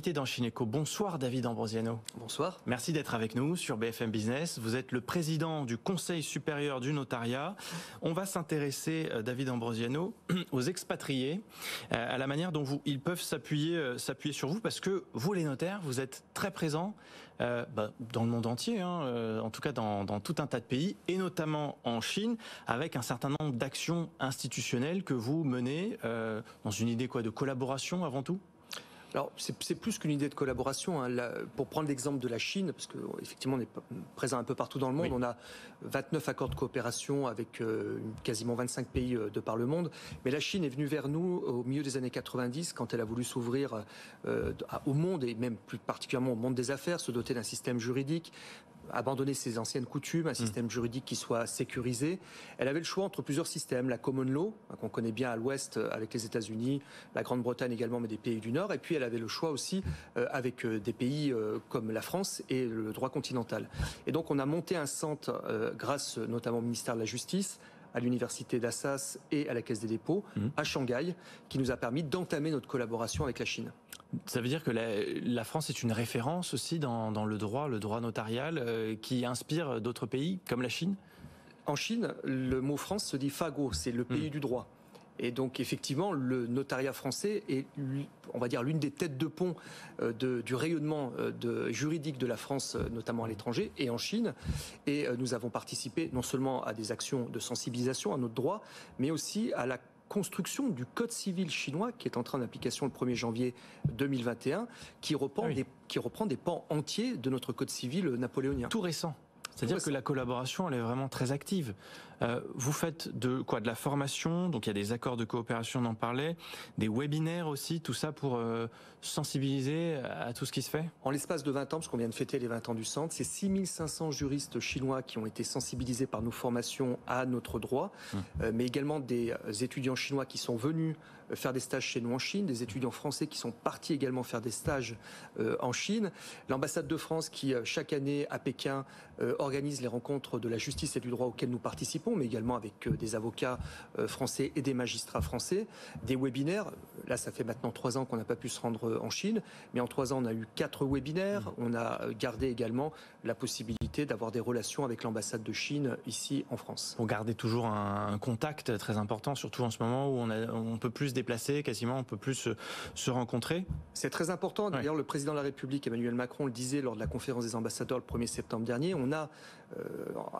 invité dans Chineco. Bonsoir David Ambrosiano. Bonsoir. Merci d'être avec nous sur BFM Business. Vous êtes le président du Conseil supérieur du notariat. On va s'intéresser, David Ambrosiano, aux expatriés, à la manière dont ils peuvent s'appuyer sur vous, parce que vous les notaires, vous êtes très présents dans le monde entier, en tout cas dans tout un tas de pays, et notamment en Chine, avec un certain nombre d'actions institutionnelles que vous menez dans une idée de collaboration avant tout. Alors, c'est plus qu'une idée de collaboration. Pour prendre l'exemple de la Chine, parce qu'effectivement, on est présent un peu partout dans le monde. Oui. On a 29 accords de coopération avec quasiment 25 pays de par le monde. Mais la Chine est venue vers nous au milieu des années 90, quand elle a voulu s'ouvrir au monde, et même plus particulièrement au monde des affaires, se doter d'un système juridique, abandonner ses anciennes coutumes, un système juridique qui soit sécurisé. Elle avait le choix entre plusieurs systèmes, la common law, qu'on connaît bien à l'ouest avec les États-Unis, la Grande-Bretagne également, mais des pays du Nord, et puis elle avait le choix aussi avec des pays comme la France et le droit continental. Et donc on a monté un centre grâce notamment au ministère de la Justice, à l'université d'Assas et à la Caisse des dépôts, à Shanghai, qui nous a permis d'entamer notre collaboration avec la Chine. Ça veut dire que la France est une référence aussi dans le droit notarial, qui inspire d'autres pays comme la Chine ? En Chine, le mot France se dit fago, c'est le pays du droit. Et donc effectivement, le notariat français est, on va dire, l'une des têtes de pont du rayonnement juridique de la France, notamment à l'étranger et en Chine. Et nous avons participé non seulement à des actions de sensibilisation à notre droit, mais aussi à la construction du code civil chinois qui est entré en application le 1er janvier 2021, qui reprend des pans entiers de notre code civil napoléonien. Tout récent. C'est-à-dire que la collaboration, elle est vraiment très active. Vous faites de la formation, donc il y a des accords de coopération, on en parlait, des webinaires aussi, tout ça pour sensibiliser à tout ce qui se fait ? En l'espace de 20 ans, parce qu'on vient de fêter les 20 ans du centre, c'est 6500 juristes chinois qui ont été sensibilisés par nos formations à notre droit, mais également des étudiants chinois qui sont venus faire des stages chez nous en Chine, des étudiants français qui sont partis également faire des stages en Chine, l'ambassade de France qui, chaque année à Pékin, organise les rencontres de la justice et du droit auxquelles nous participons, mais également avec des avocats français et des magistrats français, des webinaires. Là, ça fait maintenant 3 ans qu'on n'a pas pu se rendre en Chine, mais en 3 ans, on a eu 4 webinaires. On a gardé également la possibilité d'avoir des relations avec l'ambassade de Chine ici en France. Pour garder toujours un contact très important, surtout en ce moment où on peut plus se déplacer, quasiment on peut plus se rencontrer. C'est très important. D'ailleurs, le président de la République, Emmanuel Macron, le disait lors de la conférence des ambassadeurs le 1er septembre dernier. On a,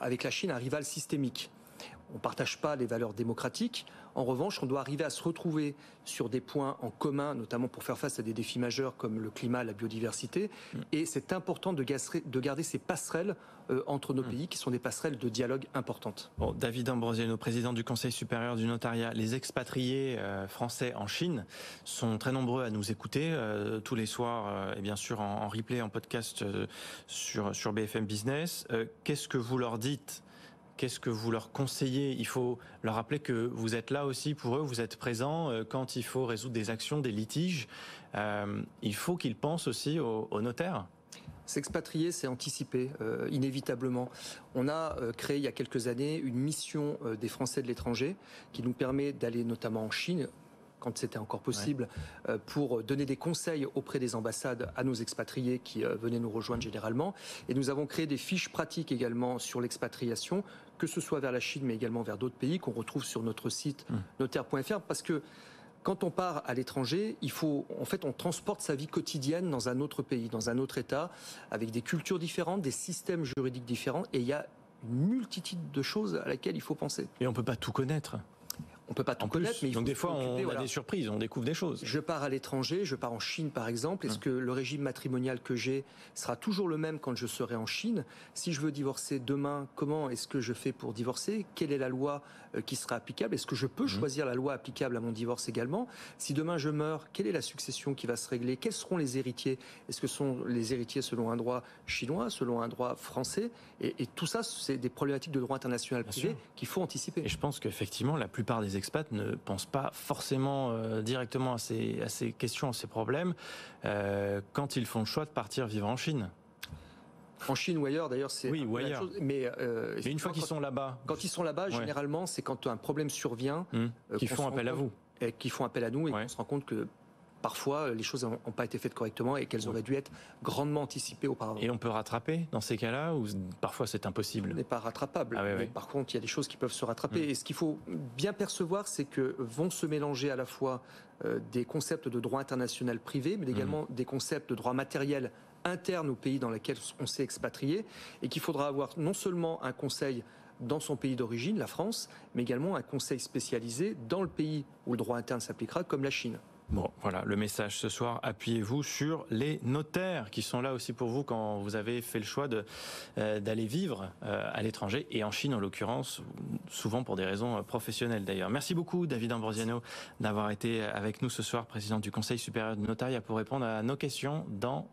avec la Chine, un rival systémique. On ne partage pas les valeurs démocratiques. En revanche, on doit arriver à se retrouver sur des points en commun, notamment pour faire face à des défis majeurs comme le climat, la biodiversité. Et c'est important de garder ces passerelles entre nos pays, qui sont des passerelles de dialogue importantes. Bon, David Ambrosiano, président du Conseil supérieur du notariat. Les expatriés français en Chine sont très nombreux à nous écouter tous les soirs, et bien sûr en replay, en podcast sur BFM Business. Qu'est-ce que vous leur dites ? Qu'est-ce que vous leur conseillez ? Il faut leur rappeler que vous êtes là aussi pour eux, vous êtes présents quand il faut résoudre des actions, des litiges. Il faut qu'ils pensent aussi aux notaires. S'expatrier, c'est anticiper, inévitablement. On a créé il y a quelques années une mission des Français de l'étranger qui nous permet d'aller notamment en Chine, quand c'était encore possible, pour donner des conseils auprès des ambassades à nos expatriés qui venaient nous rejoindre généralement. Et nous avons créé des fiches pratiques également sur l'expatriation, que ce soit vers la Chine, mais également vers d'autres pays, qu'on retrouve sur notre site notaire.fr, parce que quand on part à l'étranger, on transporte sa vie quotidienne dans un autre pays, dans un autre État, avec des cultures différentes, des systèmes juridiques différents, et il y a une multitude de choses à laquelle il faut penser. Et on ne peut pas tout connaître. On peut pas tout connaître, mais il faut donc des fois on a des surprises, on découvre des choses. Je pars à l'étranger, je pars en Chine par exemple. Est-ce que le régime matrimonial que j'ai sera toujours le même quand je serai en Chine ? Si je veux divorcer demain, comment est-ce que je fais pour divorcer ? Quelle est la loi qui sera applicable ? Est-ce que je peux choisir la loi applicable à mon divorce également ? Si demain je meurs, quelle est la succession qui va se régler ? Quels seront les héritiers ? Est-ce que sont les héritiers selon un droit chinois, selon un droit français ? Et tout ça, c'est des problématiques de droit international privé qu'il faut anticiper. Et je pense qu'effectivement, la plupart des expats ne pensent pas forcément directement à ces questions, à ces problèmes, quand ils font le choix de partir vivre en Chine. En Chine ou ailleurs, d'ailleurs, c'est ou ailleurs. Chose. Mais une fois qu'ils sont là-bas, quand ils sont là-bas, généralement, c'est quand un problème survient qu'ils font appel à vous, qui font appel à nous, et qu'on se rend compte que parfois les choses n'ont pas été faites correctement et qu'elles auraient dû être grandement anticipées auparavant. Et on peut rattraper dans ces cas-là ou parfois c'est impossible? Ce n'est pas rattrapable. Ah, oui. Par contre, il y a des choses qui peuvent se rattraper. Et ce qu'il faut bien percevoir, c'est que vont se mélanger à la fois des concepts de droit international privé, mais également des concepts de droit matériel interne au pays dans lequel on s'est expatrié, et qu'il faudra avoir non seulement un conseil dans son pays d'origine, la France, mais également un conseil spécialisé dans le pays où le droit interne s'appliquera, comme la Chine. Bon, voilà, le message ce soir, appuyez-vous sur les notaires qui sont là aussi pour vous quand vous avez fait le choix d'aller vivre à l'étranger et en Chine en l'occurrence, souvent pour des raisons professionnelles d'ailleurs. Merci beaucoup David Ambrosiano d'avoir été avec nous ce soir, président du Conseil supérieur du notariat pour répondre à nos questions dans